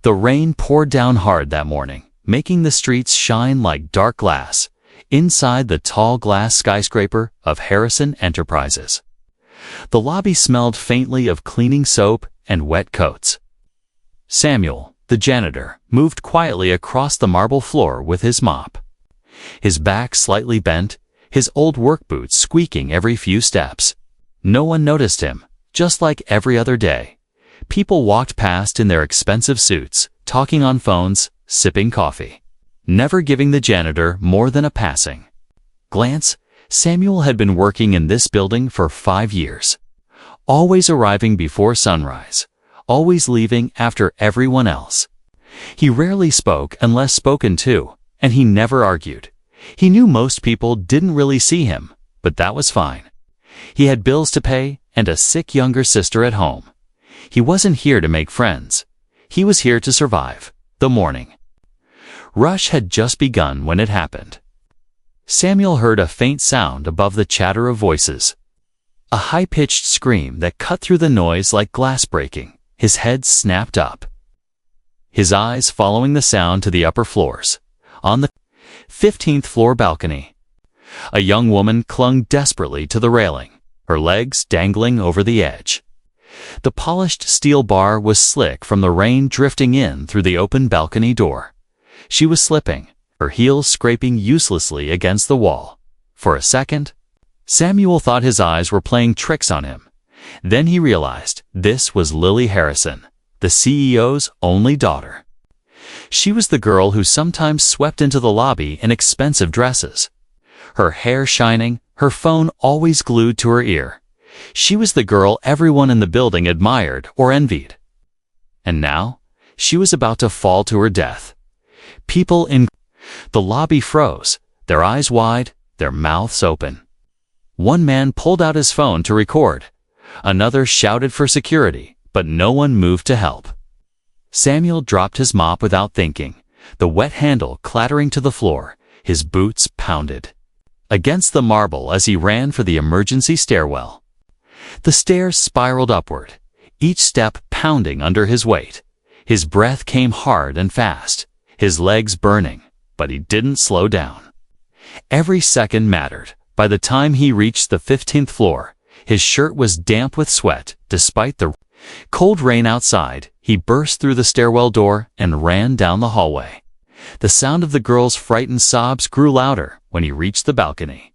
The rain poured down hard that morning, making the streets shine like dark glass inside the tall glass skyscraper of Harrison Enterprises. The lobby smelled faintly of cleaning soap and wet coats. Samuel, the janitor, moved quietly across the marble floor with his mop. His back slightly bent, his old work boots squeaking every few steps. No one noticed him, just like every other day. People walked past in their expensive suits, talking on phones, sipping coffee, never giving the janitor more than a passing glance. Samuel had been working in this building for 5 years, always arriving before sunrise, always leaving after everyone else. He rarely spoke unless spoken to, and he never argued. He knew most people didn't really see him, but that was fine. He had bills to pay and a sick younger sister at home. He wasn't here to make friends. He was here to survive the morning. Rush had just begun when it happened. Samuel heard a faint sound above the chatter of voices. A high-pitched scream that cut through the noise like glass breaking. His head snapped up, his eyes following the sound to the upper floors. On the 15th floor balcony, a young woman clung desperately to the railing, her legs dangling over the edge. The polished steel bar was slick from the rain drifting in through the open balcony door. She was slipping, her heels scraping uselessly against the wall. For a second, Samuel thought his eyes were playing tricks on him. Then he realized this was Lily Harrison, the CEO's only daughter. She was the girl who sometimes swept into the lobby in expensive dresses, her hair shining, her phone always glued to her ear. She was the girl everyone in the building admired or envied. And now, she was about to fall to her death. People in the lobby froze, their eyes wide, their mouths open. One man pulled out his phone to record. Another shouted for security, but no one moved to help. Samuel dropped his mop without thinking, the wet handle clattering to the floor. His boots pounded against the marble as he ran for the emergency stairwell. The stairs spiraled upward, each step pounding under his weight. His breath came hard and fast, his legs burning, but he didn't slow down. Every second mattered. By the time he reached the 15th floor, his shirt was damp with sweat. Despite the cold rain outside, he burst through the stairwell door and ran down the hallway. The sound of the girl's frightened sobs grew louder when he reached the balcony.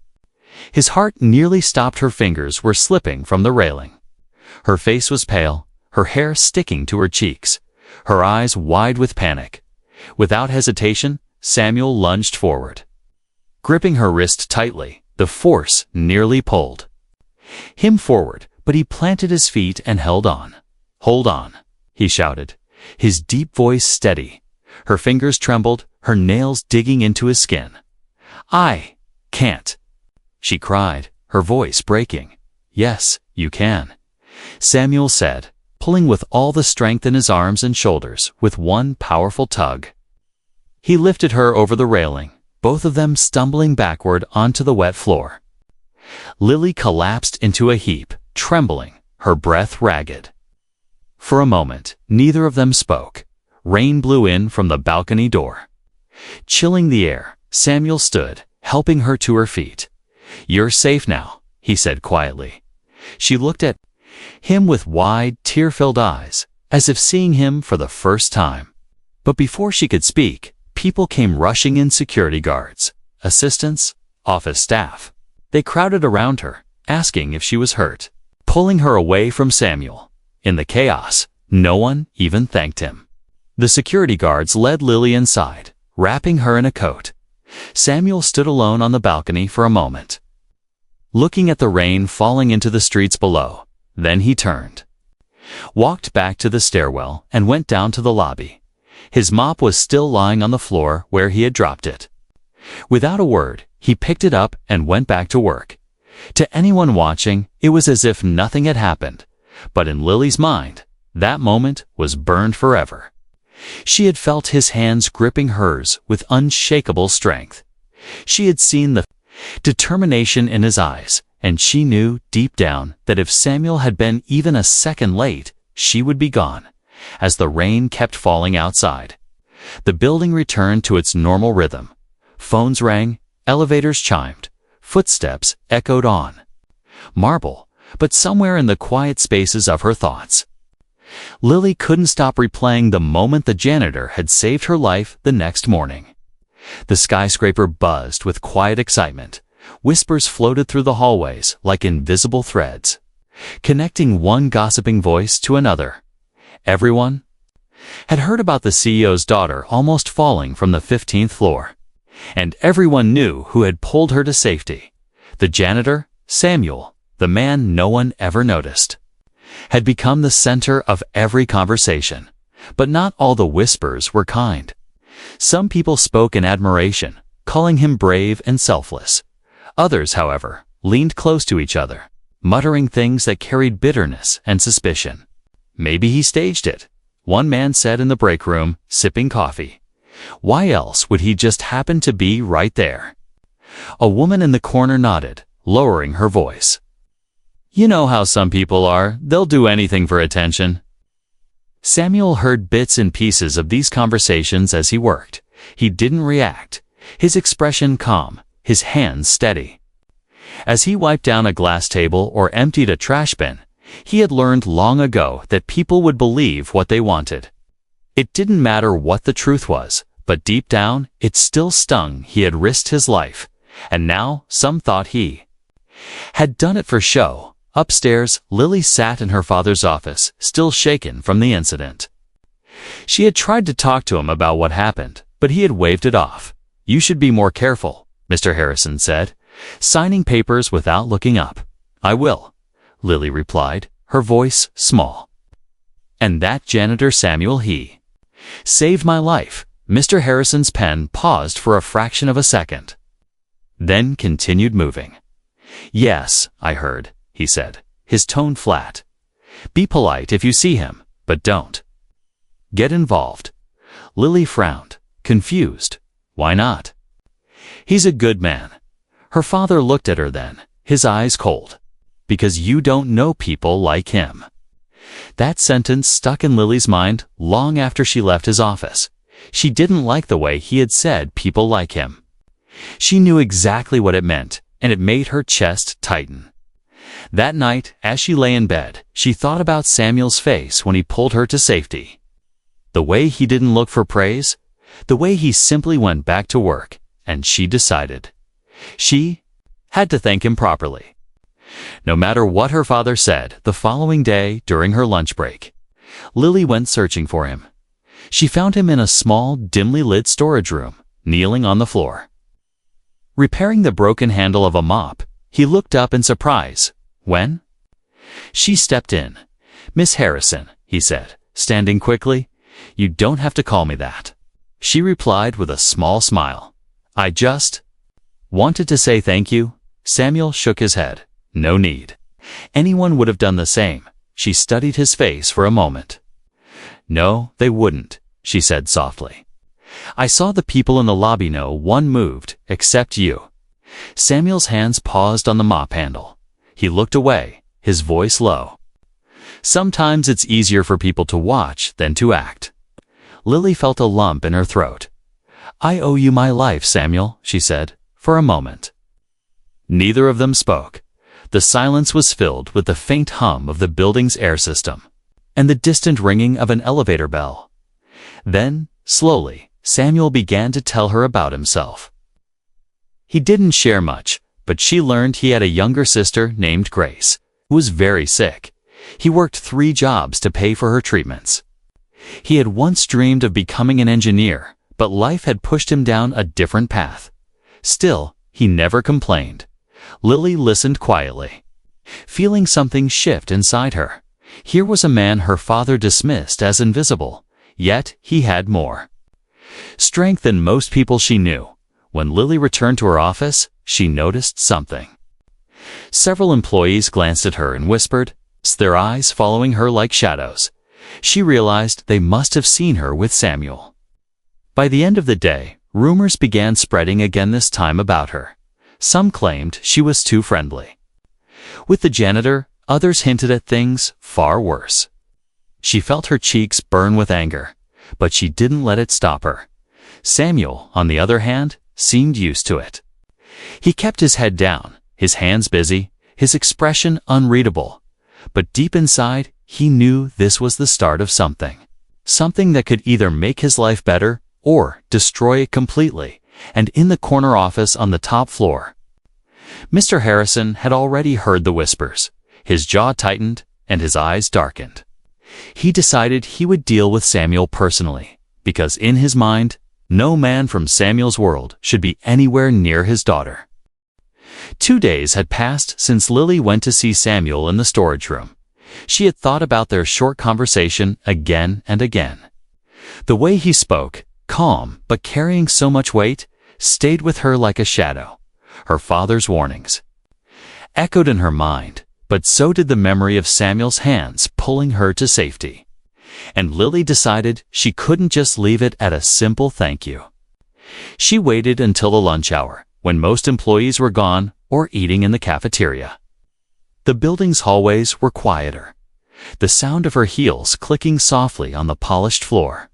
His heart nearly stopped. Her fingers were slipping from the railing. Her face was pale, her hair sticking to her cheeks, her eyes wide with panic. Without hesitation, Samuel lunged forward. Gripping her wrist tightly, the force nearly pulled him forward, but he planted his feet and held on. "Hold on," he shouted, his deep voice steady. Her fingers trembled, her nails digging into his skin. "I can't," she cried, her voice breaking. "Yes, you can," Samuel said, pulling with all the strength in his arms and shoulders with one powerful tug. He lifted her over the railing, both of them stumbling backward onto the wet floor. Lily collapsed into a heap, trembling, her breath ragged. For a moment, neither of them spoke. Rain blew in from the balcony door, chilling the air. Samuel stood, helping her to her feet. "You're safe now," he said quietly. She looked at him with wide, tear-filled eyes, as if seeing him for the first time. But before she could speak, people came rushing in, security guards, assistants, office staff. They crowded around her, asking if she was hurt, pulling her away from Samuel. In the chaos, no one even thanked him. The security guards led Lily inside, wrapping her in a coat. Samuel stood alone on the balcony for a moment, looking at the rain falling into the streets below. Then he turned, walked back to the stairwell, and went down to the lobby. His mop was still lying on the floor where he had dropped it. Without a word, he picked it up and went back to work. To anyone watching, it was as if nothing had happened. But in Lily's mind, that moment was burned forever. She had felt his hands gripping hers with unshakable strength. She had seen the determination in his eyes, and she knew deep down that if Samuel had been even a second late, she would be gone, as the rain kept falling outside. The building returned to its normal rhythm. Phones rang, elevators chimed, footsteps echoed on. Marble, but somewhere in the quiet spaces of her thoughts. Lily couldn't stop replaying the moment the janitor had saved her life the next morning. The skyscraper buzzed with quiet excitement. Whispers floated through the hallways like invisible threads, connecting one gossiping voice to another. Everyone had heard about the CEO's daughter almost falling from the 15th floor, and everyone knew who had pulled her to safety. The janitor, Samuel, the man no one ever noticed, had become the center of every conversation. But not all the whispers were kind. Some people spoke in admiration, calling him brave and selfless. Others, however, leaned close to each other, muttering things that carried bitterness and suspicion. Maybe he staged it, one man said in the break room, sipping coffee. Why else would he just happen to be right there? A woman in the corner nodded, lowering her voice. You know how some people are, they'll do anything for attention. Samuel heard bits and pieces of these conversations as he worked. He didn't react, his expression calm, his hands steady. As he wiped down a glass table or emptied a trash bin, he had learned long ago that people would believe what they wanted. It didn't matter what the truth was, but deep down, it still stung. He had risked his life, and now some thought he had done it for show. Upstairs, Lily sat in her father's office, still shaken from the incident. She had tried to talk to him about what happened, but he had waved it off. You should be more careful, Mr. Harrison said, signing papers without looking up. I will, Lily replied, her voice small. And that janitor Samuel, he saved my life. Mr. Harrison's pen paused for a fraction of a second, then continued moving. Yes, I heard, he said, his tone flat. Be polite if you see him, but don't get involved. Lily frowned, confused. Why not? He's a good man. Her father looked at her then, his eyes cold. Because you don't know people like him. That sentence stuck in Lily's mind long after she left his office. She didn't like the way he had said people like him. She knew exactly what it meant, and it made her chest tighten. That night, as she lay in bed, she thought about Samuel's face when he pulled her to safety. The way he didn't look for praise, the way he simply went back to work, and she decided she had to thank him properly. No matter what her father said, the following day, during her lunch break, Lily went searching for him. She found him in a small, dimly lit storage room, kneeling on the floor. Repairing the broken handle of a mop, he looked up in surprise. When? She stepped in. Miss Harrison, he said, standing quickly. You don't have to call me that. She replied with a small smile. I just wanted to say thank you. Samuel shook his head. No need. Anyone would have done the same. She studied his face for a moment. No, they wouldn't, she said softly. I saw the people in the lobby. No one moved, except you. Samuel's hands paused on the mop handle. He looked away, his voice low. Sometimes it's easier for people to watch than to act. Lily felt a lump in her throat. I owe you my life, Samuel, she said, for a moment. Neither of them spoke. The silence was filled with the faint hum of the building's air system and the distant ringing of an elevator bell. Then, slowly, Samuel began to tell her about himself. He didn't share much, but she learned he had a younger sister named Grace, who was very sick. He worked 3 jobs to pay for her treatments. He had once dreamed of becoming an engineer, but life had pushed him down a different path. Still, he never complained. Lily listened quietly, feeling something shift inside her. Here was a man her father dismissed as invisible, yet he had more strength than most people she knew. When Lily returned to her office, she noticed something. Several employees glanced at her and whispered, their eyes following her like shadows. She realized they must have seen her with Samuel. By the end of the day, rumors began spreading again, this time about her. Some claimed she was too friendly with the janitor, others hinted at things far worse. She felt her cheeks burn with anger, but she didn't let it stop her. Samuel, on the other hand, seemed used to it. He kept his head down, his hands busy, his expression unreadable. But deep inside, he knew this was the start of something. Something that could either make his life better or destroy it completely, and in the corner office on the top floor. Mr. Harrison had already heard the whispers. His jaw tightened and his eyes darkened. He decided he would deal with Samuel personally, because in his mind, no man from Samuel's world should be anywhere near his daughter. 2 days had passed since Lily went to see Samuel in the storage room. She had thought about their short conversation again and again. The way he spoke, calm but carrying so much weight, stayed with her like a shadow. Her father's warnings echoed in her mind, but so did the memory of Samuel's hands pulling her to safety. And Lily decided she couldn't just leave it at a simple thank you. She waited until the lunch hour, when most employees were gone or eating in the cafeteria. The building's hallways were quieter, the sound of her heels clicking softly on the polished floor.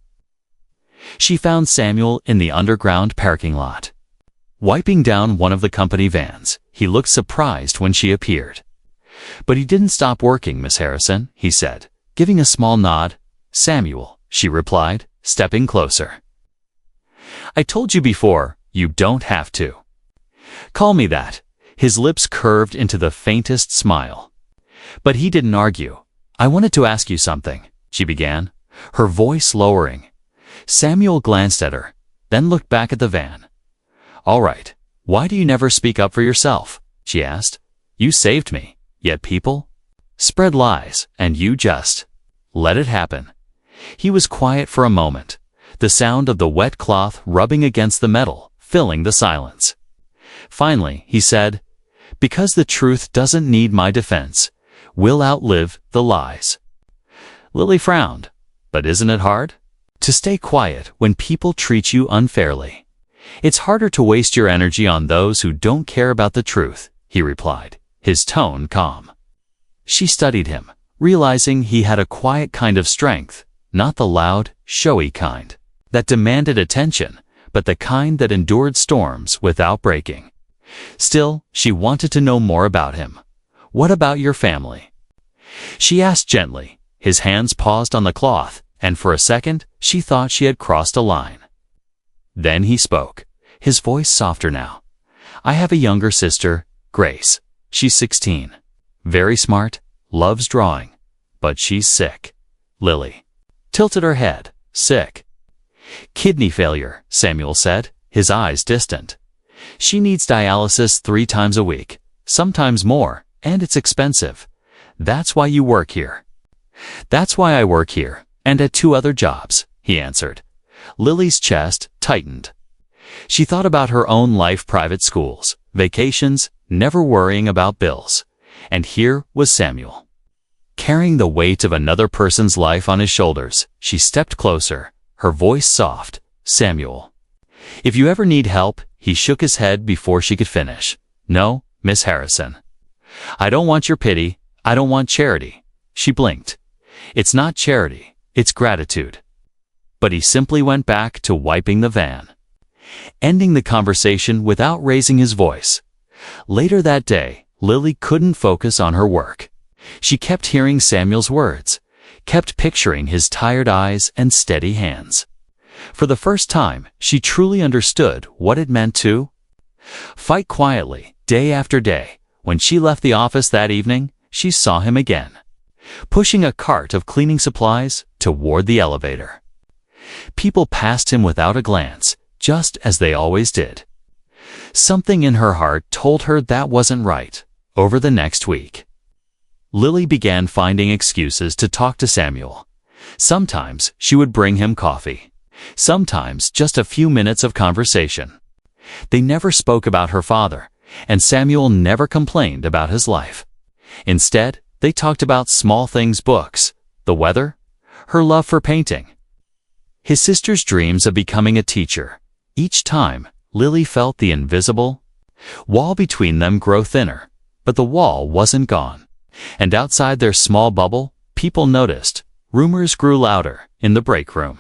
She found Samuel in the underground parking lot. Wiping down one of the company vans, he looked surprised when she appeared. "But he didn't stop working, Miss Harrison," he said, giving a small nod. "Samuel," she replied, stepping closer. "I told you before, you don't have to." "Call me that." His lips curved into the faintest smile. But he didn't argue. "I wanted to ask you something," she began, her voice lowering. Samuel glanced at her, then looked back at the van. "All right, why do you never speak up for yourself?" she asked. "You saved me, yet people spread lies, and you just let it happen." He was quiet for a moment, the sound of the wet cloth rubbing against the metal filling the silence. Finally, he said, "Because the truth doesn't need my defense. We'll outlive the lies." Lily frowned. "But isn't it hard to stay quiet when people treat you unfairly?" "It's harder to waste your energy on those who don't care about the truth," he replied, his tone calm. She studied him, realizing he had a quiet kind of strength, not the loud, showy kind that demanded attention, but the kind that endured storms without breaking. Still, she wanted to know more about him. "What about your family?" she asked gently. His hands paused on the cloth, and for a second, she thought she had crossed a line. Then he spoke, his voice softer now. "I have a younger sister, Grace. She's 16. Very smart, loves drawing. But she's sick." Lily tilted her head. "Sick?" "Kidney failure," Samuel said, his eyes distant. "She needs dialysis 3 times a week, sometimes more, and it's expensive. That's why you work here." "That's why I work here, and at 2 other jobs," he answered. Lily's chest tightened. She thought about her own life, private schools, vacations, never worrying about bills. And here was Samuel, carrying the weight of another person's life on his shoulders. She stepped closer, her voice soft. "Samuel, if you ever need help," he shook his head before she could finish. "No, Miss Harrison. I don't want your pity. I don't want charity." She blinked. "It's not charity, it's gratitude." But he simply went back to wiping the van, ending the conversation without raising his voice. Later that day, Lily couldn't focus on her work. She kept hearing Samuel's words, kept picturing his tired eyes and steady hands. For the first time, she truly understood what it meant to fight quietly, day after day. When she left the office that evening, she saw him again, pushing a cart of cleaning supplies toward the elevator. People passed him without a glance, just as they always did. Something in her heart told her that wasn't right. Over the next week, Lily began finding excuses to talk to Samuel. Sometimes she would bring him coffee. Sometimes just a few minutes of conversation. They never spoke about her father, and Samuel never complained about his life. Instead, they talked about small things: books, the weather, her love for painting, his sister's dreams of becoming a teacher. Each time, Lily felt the invisible wall between them grow thinner, but the wall wasn't gone. And outside their small bubble, people noticed. rumors grew louder in the break room.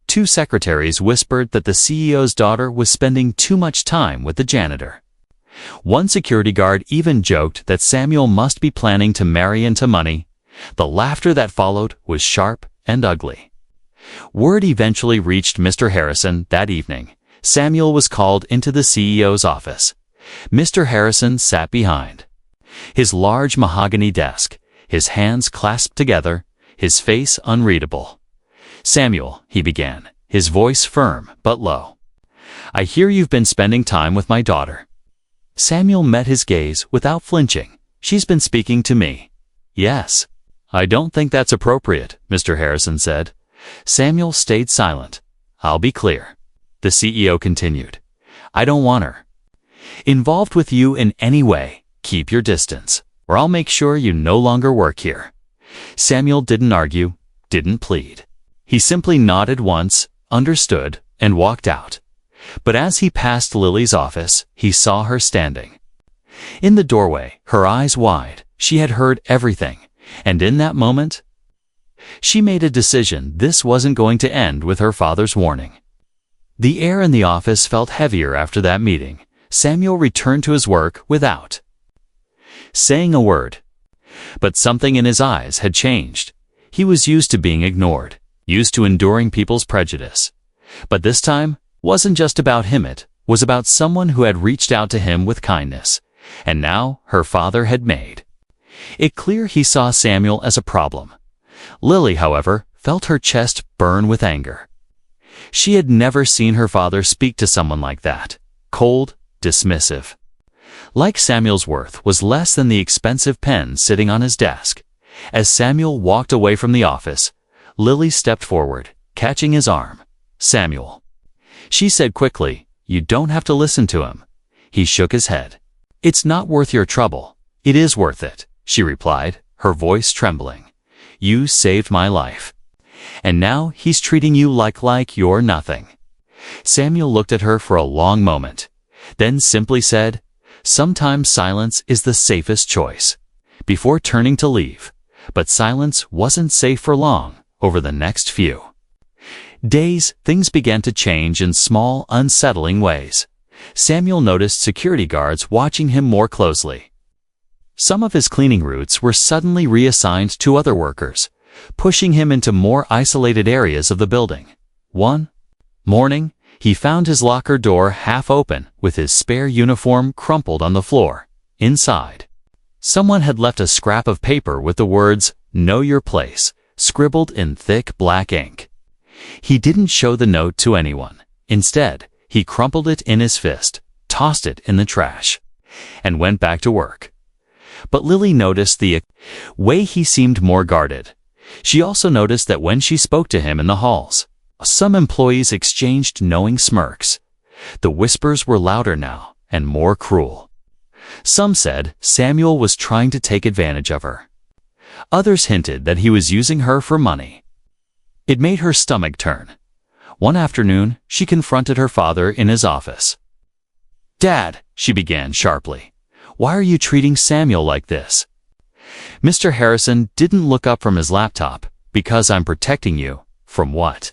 Two secretaries whispered that the CEO's daughter was spending too much time with the janitor. One security guard even joked that Samuel must be planning to marry into money. The laughter that followed was sharp and ugly. Word eventually reached Mr. Harrison that evening. Samuel was called into the CEO's office. Mr. Harrison sat behind his large mahogany desk, his hands clasped together, his face unreadable. "Samuel," he began, his voice firm but low, "I hear you've been spending time with my daughter." Samuel met his gaze without flinching. "She's been speaking to me." "Yes." "I don't think that's appropriate," Mr. Harrison said. Samuel stayed silent. "I'll be clear," the CEO continued. "I don't want her involved with you in any way. Keep your distance, or I'll make sure you no longer work here." Samuel didn't argue, didn't plead. He simply nodded once, understood, and walked out. But as he passed Lily's office, he saw her standing in the doorway, her eyes wide. She had heard everything, and in that moment, she made a decision. This wasn't going to end with her father's warning. The air in the office felt heavier after that meeting. Samuel returned to his work without saying a word. But something in his eyes had changed. He was used to being ignored, used to enduring people's prejudice. But this time wasn't just about him, it was about someone who had reached out to him with kindness. And now her father had made it clear he saw Samuel as a problem. Lily, however, felt her chest burn with anger. She had never seen her father speak to someone like that, cold, dismissive. Like Samuel's worth was less than the expensive pen sitting on his desk. As Samuel walked away from the office, Lily stepped forward, catching his arm. "Samuel," she said quickly, "you don't have to listen to him." He shook his head. "It's not worth your trouble." "It is worth it," she replied, her voice trembling. "You saved my life. And now he's treating you like you're nothing." Samuel looked at her for a long moment, then simply said, "Sometimes silence is the safest choice," before turning to leave. But silence wasn't safe for long. Over the next few days, things began to change in small, unsettling ways. Samuel noticed security guards watching him more closely. Some of his cleaning routes were suddenly reassigned to other workers, pushing him into more isolated areas of the building. One morning, he found his locker door half open, with his spare uniform crumpled on the floor. Inside, someone had left a scrap of paper with the words, "Know your place," scribbled in thick black ink. He didn't show the note to anyone. Instead, he crumpled it in his fist, tossed it in the trash, and went back to work. But Lily noticed the way he seemed more guarded. She also noticed that when she spoke to him in the halls, some employees exchanged knowing smirks. The whispers were louder now and more cruel. Some said Samuel was trying to take advantage of her. Others hinted that he was using her for money. It made her stomach turn. One afternoon, she confronted her father in his office. "Dad," she began sharply, "why are you treating Samuel like this?" Mr. Harrison didn't look up from his laptop. "Because I'm protecting you." "From what?"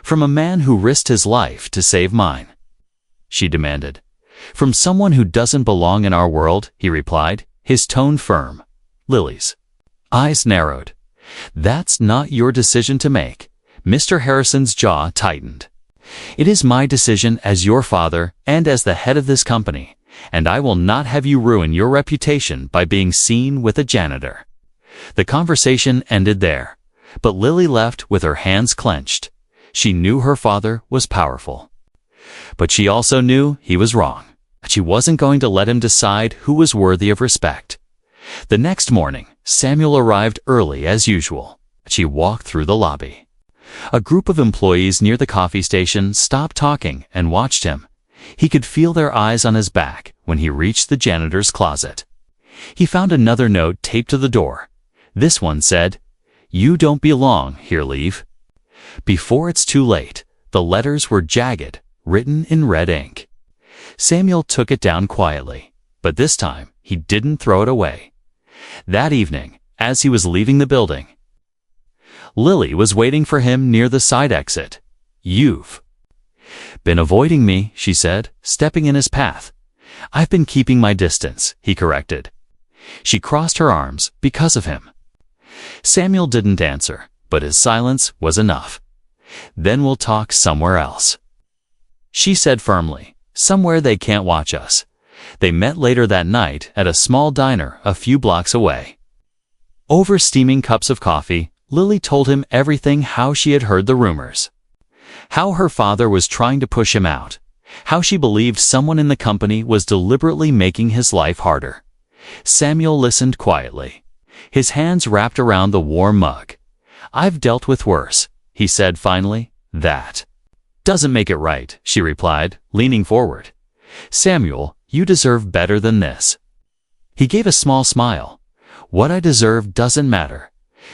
"From a man who risked his life to save mine," she demanded. "From someone who doesn't belong in our world," he replied, his tone firm. Lily's eyes narrowed. "That's not your decision to make." Mr. Harrison's jaw tightened. "It is my decision as your father and as the head of this company, and I will not have you ruin your reputation by being seen with a janitor." The conversation ended there, but Lily left with her hands clenched. She knew her father was powerful, but she also knew he was wrong. She wasn't going to let him decide who was worthy of respect. The next morning, Samuel arrived early as usual. She walked through the lobby. A group of employees near the coffee station stopped talking and watched him. He could feel their eyes on his back when he reached the janitor's closet. He found another note taped to the door. This one said, "You don't belong here, leave." Before it's too late, the letters were jagged, written in red ink. Samuel took it down quietly, but this time he didn't throw it away. That evening, as he was leaving the building, Lily was waiting for him near the side exit. "You've been avoiding me," she said, stepping in his path. "I've been keeping my distance," he corrected. She crossed her arms because of him. Samuel didn't answer, but his silence was enough. "Then we'll talk somewhere else," she said firmly. "Somewhere they can't watch us." They met later that night at a small diner a few blocks away. Over steaming cups of coffee, Lily told him everything: how she had heard the rumors, how her father was trying to push him out, how she believed someone in the company was deliberately making his life harder. Samuel listened quietly, his hands wrapped around the warm mug. "I've dealt with worse," he said finally. "That doesn't make it right," she replied, leaning forward. "Samuel, you deserve better than this." He gave a small smile. "What I deserve doesn't matter.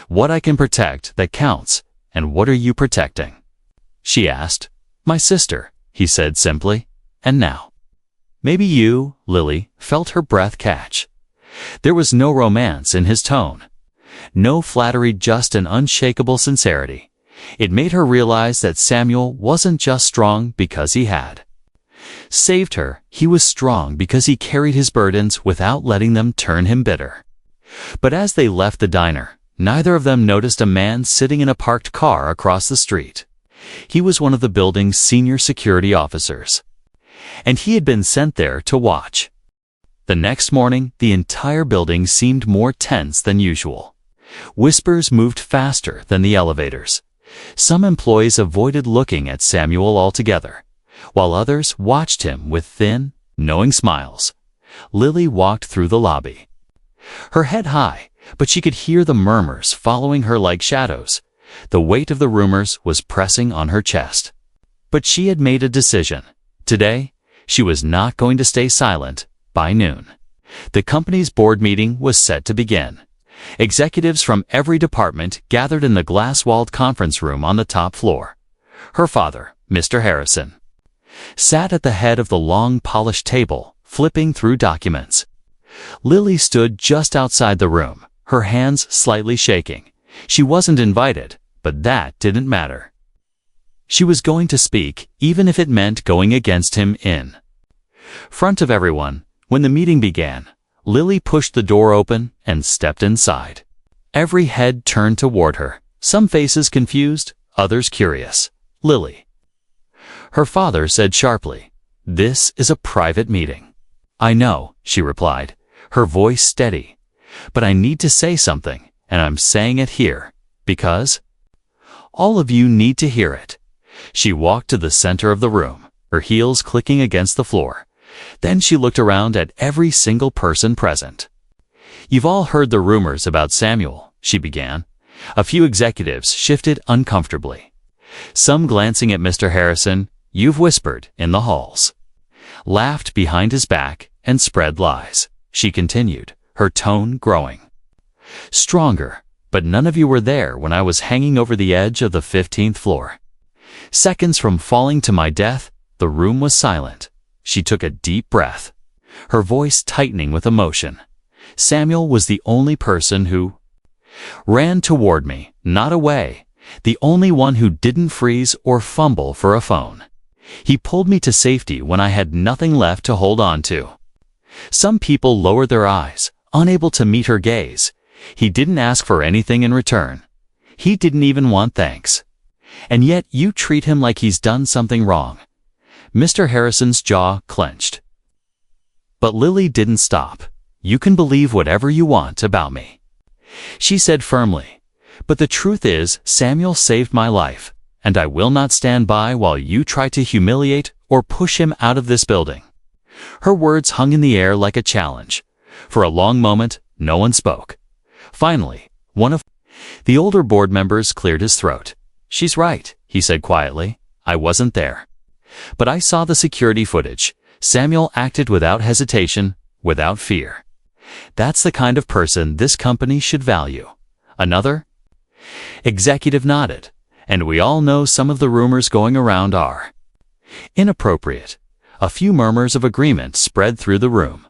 What I can protect, that counts. And what are you protecting?" she asked. "My sister," he said simply. "And now?" "Maybe you," Lily felt her breath catch. There was no romance in his tone, no flattery, just an unshakable sincerity. It made her realize that Samuel wasn't just strong because he had saved her. He was strong because he carried his burdens without letting them turn him bitter. But as they left the diner, neither of them noticed a man sitting in a parked car across the street. He was one of the building's senior security officers, and he had been sent there to watch. The next morning, the entire building seemed more tense than usual. Whispers moved faster than the elevators. Some employees avoided looking at Samuel altogether, while others watched him with thin, knowing smiles. Lily walked through the lobby, her head high, but she could hear the murmurs following her like shadows. The weight of the rumors was pressing on her chest. But she had made a decision. Today, she was not going to stay silent. By noon, the company's board meeting was set to begin. Executives from every department gathered in the glass-walled conference room on the top floor. Her father, Mr. Harrison, sat at the head of the long, polished table, flipping through documents. Lily stood just outside the room, her hands slightly shaking. She wasn't invited, but that didn't matter. She was going to speak, even if it meant going against him in front of everyone. When the meeting began, Lily pushed the door open and stepped inside. Every head turned toward her, some faces confused, others curious. "Lily," her father said sharply, "this is a private meeting." "I know," she replied, her voice steady, "but I need to say something, and I'm saying it here, because all of you need to hear it." She walked to the center of the room, her heels clicking against the floor. Then she looked around at every single person present. "You've all heard the rumors about Samuel," she began. A few executives shifted uncomfortably, some glancing at Mr. Harrison. "You've whispered in the halls, laughed behind his back, and spread lies," she continued, her tone growing stronger. "But none of you were there when I was hanging over the edge of the 15th floor. Seconds from falling to my death." The room was silent. She took a deep breath, her voice tightening with emotion. "Samuel was the only person who ran toward me, not away. The only one who didn't freeze or fumble for a phone. He pulled me to safety when I had nothing left to hold on to." Some people lowered their eyes, unable to meet her gaze. He didn't ask for anything in return. He didn't even want thanks. And yet you treat him like he's done something wrong. Mr. Harrison's jaw clenched. But Lily didn't stop. "You can believe whatever you want about me," she said firmly. "But the truth is, Samuel saved my life, and I will not stand by while you try to humiliate or push him out of this building." Her words hung in the air like a challenge. For a long moment, no one spoke. Finally, one of the older board members cleared his throat. "She's right," he said quietly. "I wasn't there. But I saw the security footage. Samuel acted without hesitation, without fear. That's the kind of person this company should value." Another executive nodded. "And we all know some of the rumors going around are inappropriate." A few murmurs of agreement spread through the room,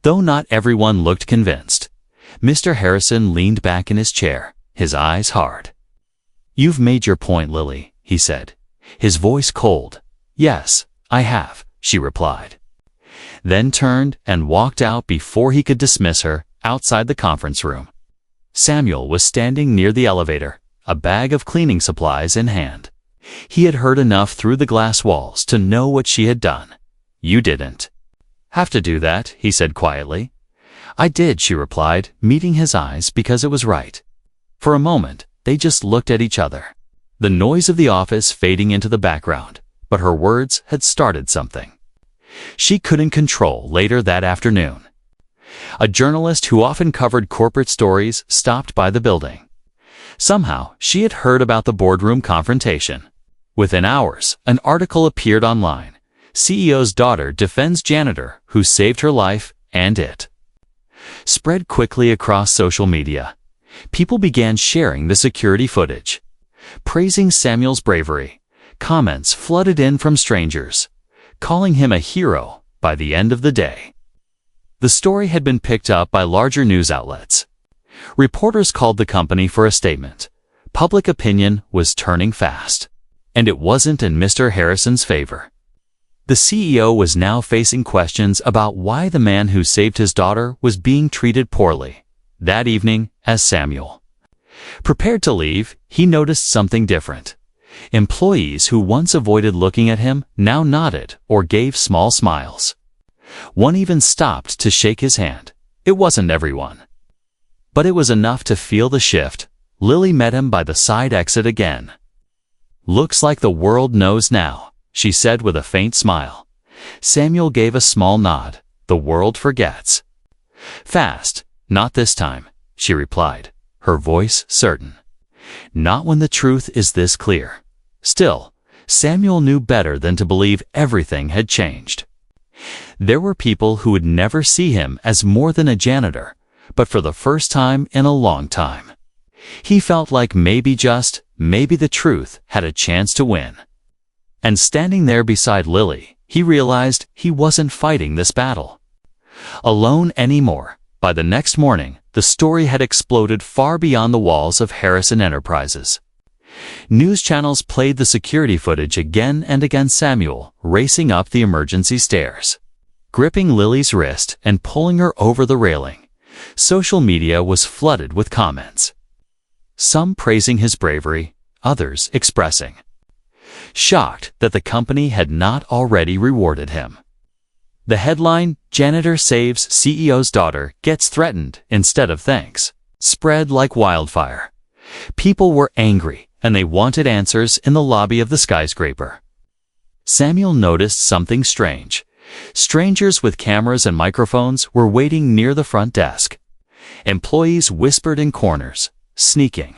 though not everyone looked convinced. Mr. Harrison leaned back in his chair, his eyes hard. "You've made your point, Lily," he said, his voice cold. "Yes, I have," she replied. Then turned and walked out before he could dismiss her. Outside the conference room, Samuel was standing near the elevator, a bag of cleaning supplies in hand. He had heard enough through the glass walls to know what she had done. "You didn't have to do that," he said quietly. "I did," she replied, meeting his eyes because it was right. For a moment, they just looked at each other, the noise of the office fading into the background, but her words had started something she couldn't control. Later that afternoon, a journalist who often covered corporate stories stopped by the building. Somehow, she had heard about the boardroom confrontation. Within hours, an article appeared online. CEO's daughter defends janitor who saved her life, and it spread quickly across social media. People began sharing the security footage, praising Samuel's bravery. Comments flooded in from strangers, calling him a hero. By the end of the day, the story had been picked up by larger news outlets. Reporters called the company for a statement. Public opinion was turning fast, and it wasn't in Mr. Harrison's favor. The CEO was now facing questions about why the man who saved his daughter was being treated poorly. That evening, as Samuel prepared to leave, he noticed something different. Employees who once avoided looking at him now nodded or gave small smiles. One even stopped to shake his hand. It wasn't everyone, but it was enough to feel the shift. Lily met him by the side exit again. "Looks like the world knows now," she said with a faint smile. Samuel gave a small nod. "The world forgets fast." "Not this time," she replied, her voice certain. "Not when the truth is this clear." Still, Samuel knew better than to believe everything had changed. There were people who would never see him as more than a janitor, but for the first time in a long time, he felt like maybe the truth had a chance to win. And standing there beside Lily, he realized he wasn't fighting this battle alone anymore. By the next morning, the story had exploded far beyond the walls of Harrison Enterprises. News channels played the security footage again and again. Samuel racing up the emergency stairs, gripping Lily's wrist and pulling her over the railing. Social media was flooded with comments, some praising his bravery, others expressing shocked that the company had not already rewarded him. The headline, "Janitor Saves CEO's Daughter Gets Threatened Instead of Thanks," spread like wildfire. People were angry, and they wanted answers in the lobby of the skyscraper. Samuel noticed something strange. Strangers with cameras and microphones were waiting near the front desk. Employees whispered in corners, sneaking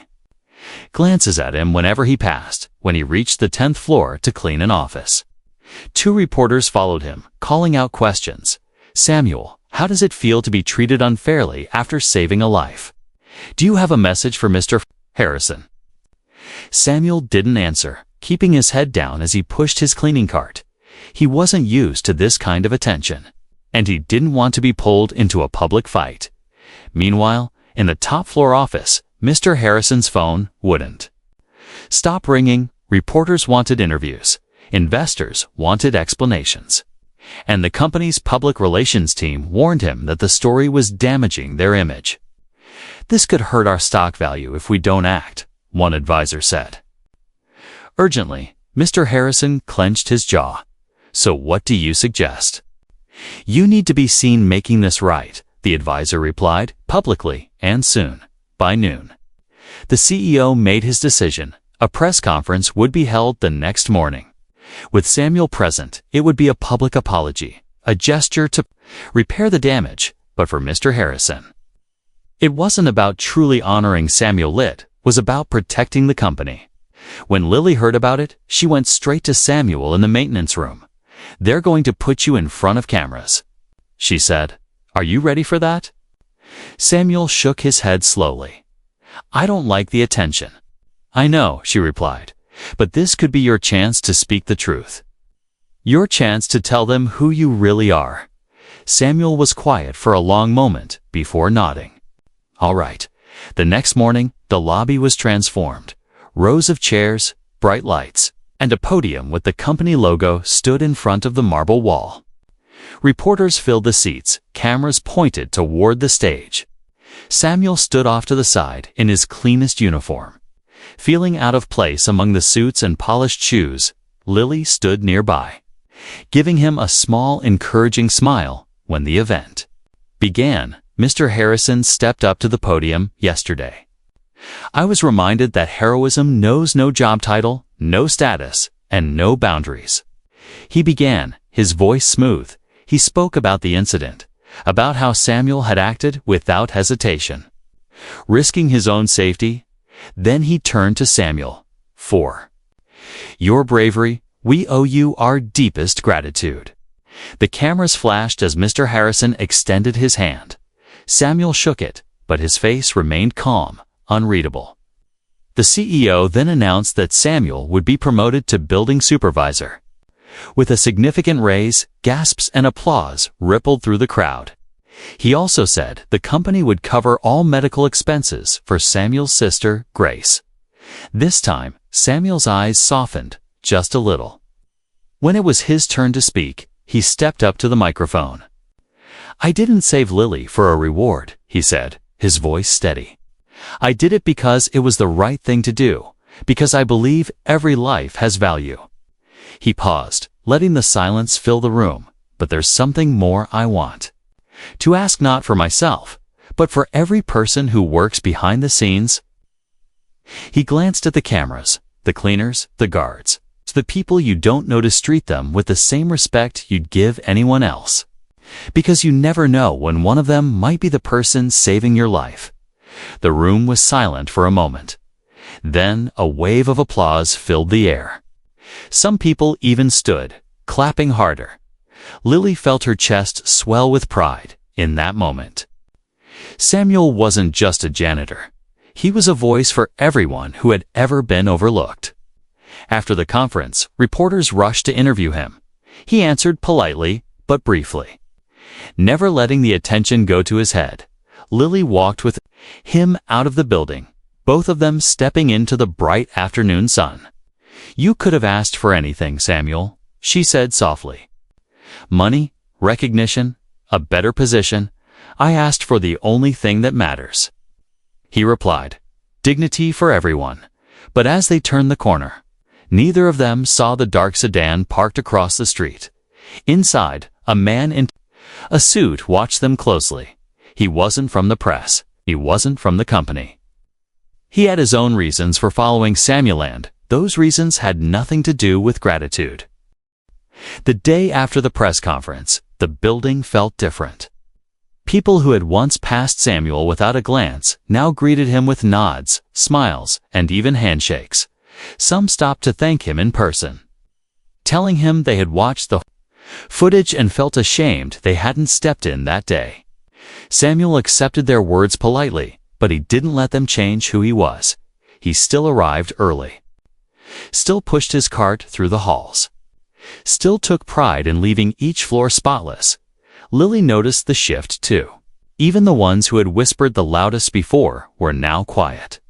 glances at him whenever he passed. When he reached the 10th floor to clean an office, 2 reporters followed him, calling out questions. "Samuel, how does it feel to be treated unfairly after saving a life? Do you have a message for Mr. Harrison?" Samuel didn't answer, keeping his head down as he pushed his cleaning cart. He wasn't used to this kind of attention, and he didn't want to be pulled into a public fight. Meanwhile, in the top-floor office, Mr. Harrison's phone wouldn't stop ringing. Reporters wanted interviews. Investors wanted explanations. And the company's public relations team warned him that the story was damaging their image. "This could hurt our stock value if we don't act," one advisor said. Urgently, Mr. Harrison clenched his jaw. "So what do you suggest?" "You need to be seen making this right," the advisor replied, "publicly and soon." By noon, the CEO made his decision. A press conference would be held the next morning. With Samuel present, it would be a public apology, a gesture to repair the damage. But for Mr. Harrison, it wasn't about truly honoring Samuel. It was about protecting the company. When Lily heard about it, she went straight to Samuel in the maintenance room. "They're going to put you in front of cameras," she said. "Are you ready for that?" Samuel shook his head slowly. "I don't like the attention." "I know," she replied, "but this could be your chance to speak the truth. Your chance to tell them who you really are." Samuel was quiet for a long moment before nodding. All right. The next morning, the lobby was transformed. Rows of chairs, bright lights, and a podium with the company logo stood in front of the marble wall. Reporters filled the seats, cameras pointed toward the stage. Samuel stood off to the side in his cleanest uniform. Feeling out of place among the suits and polished shoes, Lily stood nearby, giving him a small, encouraging smile. When the event began, Mr. Harrison stepped up to the podium. Yesterday, I was reminded that heroism knows no job title, no status, and no boundaries. He began, his voice smooth. He spoke about the incident, about how Samuel had acted without hesitation, risking his own safety. Then he turned to Samuel. For your bravery, we owe you our deepest gratitude. The cameras flashed as Mr. Harrison extended his hand. Samuel shook it, but his face remained calm, unreadable. The CEO then announced that Samuel would be promoted to building supervisor. With a significant raise, gasps and applause rippled through the crowd. He also said the company would cover all medical expenses for Samuel's sister, Grace. This time, Samuel's eyes softened just a little. When it was his turn to speak, he stepped up to the microphone. I didn't save Lily for a reward, he said, his voice steady. I did it because it was the right thing to do, because I believe every life has value. He paused, letting the silence fill the room. But there's something more I want to ask, not for myself, but for every person who works behind the scenes. He glanced at the cameras, the cleaners, the guards, the people you don't know, to treat them with the same respect you'd give anyone else. Because you never know when one of them might be the person saving your life. The room was silent for a moment. Then a wave of applause filled the air. Some people even stood, clapping harder. Lily felt her chest swell with pride in that moment. Samuel wasn't just a janitor. He was a voice for everyone who had ever been overlooked. After the conference, reporters rushed to interview him. He answered politely, but briefly. Never letting the attention go to his head, Lily walked with him out of the building, both of them stepping into the bright afternoon sun. You could have asked for anything, Samuel, she said softly. Money, recognition, a better position. I asked for the only thing that matters. He replied, dignity for everyone. But as they turned the corner, neither of them saw the dark sedan parked across the street. Inside, a man in a suit watched them closely. He wasn't from the press. He wasn't from the company. He had his own reasons for following Samuel, and those reasons had nothing to do with gratitude. The day after the press conference, the building felt different. People who had once passed Samuel without a glance now greeted him with nods, smiles, and even handshakes. Some stopped to thank him in person, telling him they had watched the footage and felt ashamed they hadn't stepped in that day. Samuel accepted their words politely, but he didn't let them change who he was. He still arrived early, still pushed his cart through the halls, still took pride in leaving each floor spotless. Lily noticed the shift too. Even the ones who had whispered the loudest before were now quiet,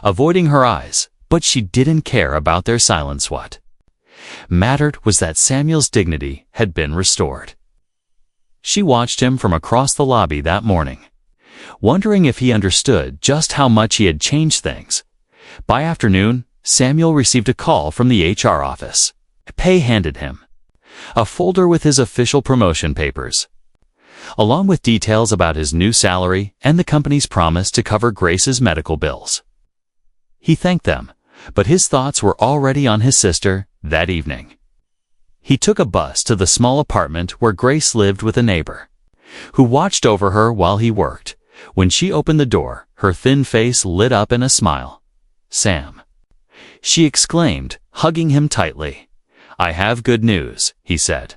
avoiding her eyes, but she didn't care about their silence. What mattered was that Samuel's dignity had been restored. She watched him from across the lobby that morning, wondering if he understood just how much he had changed things. By afternoon, Samuel received a call from the HR office. Pay handed him a folder with his official promotion papers, along with details about his new salary and the company's promise to cover Grace's medical bills. He thanked them, but his thoughts were already on his sister that evening. He took a bus to the small apartment where Grace lived with a neighbor, who watched over her while he worked. When she opened the door, her thin face lit up in a smile. Sam, she exclaimed, hugging him tightly. I have good news, he said,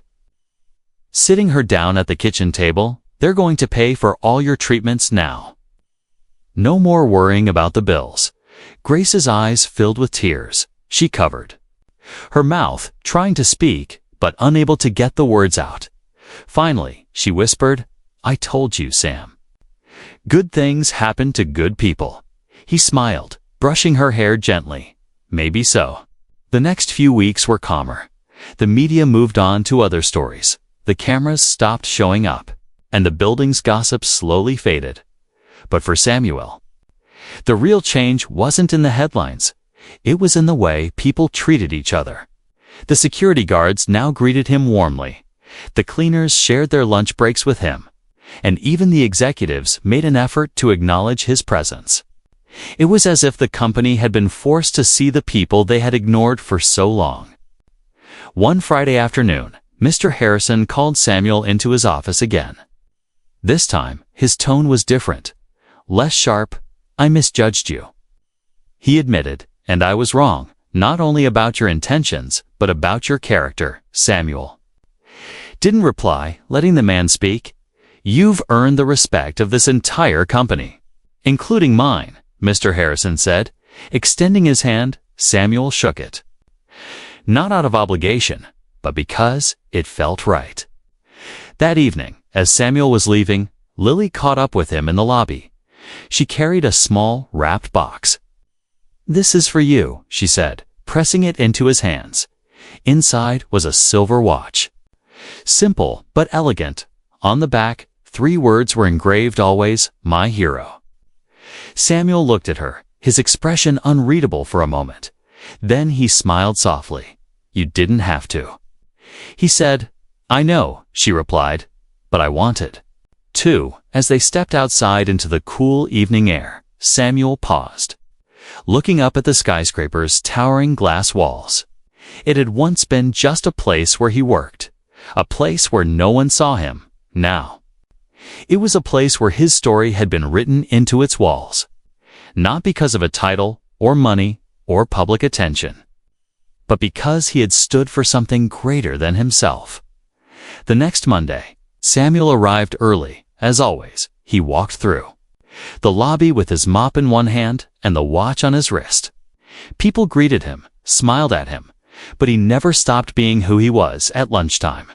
sitting her down at the kitchen table. They're going to pay for all your treatments now. No more worrying about the bills. Grace's eyes filled with tears. She covered her mouth, trying to speak, but unable to get the words out. Finally, she whispered, I told you, Sam. Good things happen to good people. He smiled, brushing her hair gently. maybe so. The next few weeks were calmer. The media moved on to other stories. The cameras stopped showing up, and the building's gossip slowly faded. But for Samuel, the real change wasn't in the headlines. It was in the way people treated each other. The security guards now greeted him warmly. The cleaners shared their lunch breaks with him, and even the executives made an effort to acknowledge his presence. It was as if the company had been forced to see the people they had ignored for so long. One Friday afternoon, Mr. Harrison called Samuel into his office again. This time, his tone was different. Less sharp. "I misjudged you," he admitted, "and I was wrong, not only about your intentions, but about your character." Samuel didn't reply, letting the man speak. "You've earned the respect of this entire company, including mine," Mr. Harrison said. Extending his hand, Samuel shook it. Not out of obligation, but because it felt right. That evening, as Samuel was leaving, Lily caught up with him in the lobby. She carried a small, wrapped box. "This is for you," she said, pressing it into his hands. Inside was a silver watch. Simple but elegant. On the back, 3 words were engraved always, "My hero." Samuel looked at her, his expression unreadable for a moment. Then he smiled softly. "You didn't have to." He said, "I know," she replied, "but I wanted to." As they stepped outside into the cool evening air, Samuel paused, looking up at the skyscraper's towering glass walls. It had once been just a place where he worked, a place where no one saw him. Now, it was a place where his story had been written into its walls, not because of a title or money or public attention, but because he had stood for something greater than himself. The next Monday, Samuel arrived early. As always, he walked through the lobby with his mop in one hand and the watch on his wrist. People greeted him, smiled at him, but he never stopped being who he was at lunchtime.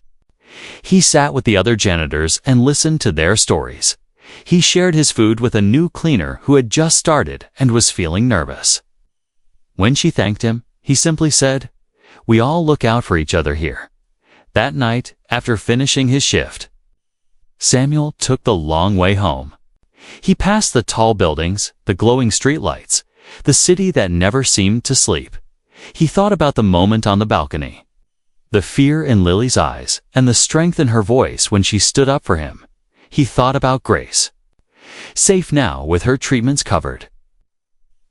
He sat with the other janitors and listened to their stories. He shared his food with a new cleaner who had just started and was feeling nervous. When she thanked him, he simply said, "We all look out for each other here." That night, after finishing his shift, Samuel took the long way home. He passed the tall buildings, the glowing streetlights, the city that never seemed to sleep. He thought about the moment on the balcony, the fear in Lily's eyes, and the strength in her voice when she stood up for him. He thought about Grace, safe now with her treatments covered,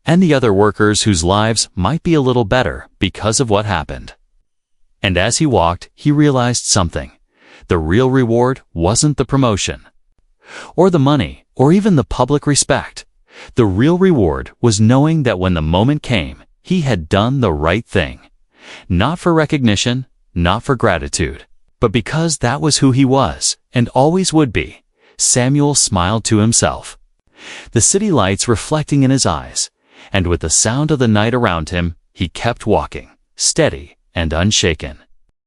and the other workers whose lives might be a little better because of what happened. And as he walked, he realized something. The real reward wasn't the promotion, or the money, or even the public respect. The real reward was knowing that when the moment came, he had done the right thing. Not for recognition, not for gratitude, but because that was who he was, and always would be. Samuel smiled to himself, the city lights reflecting in his eyes, and with the sound of the night around him, he kept walking, steady and unshaken.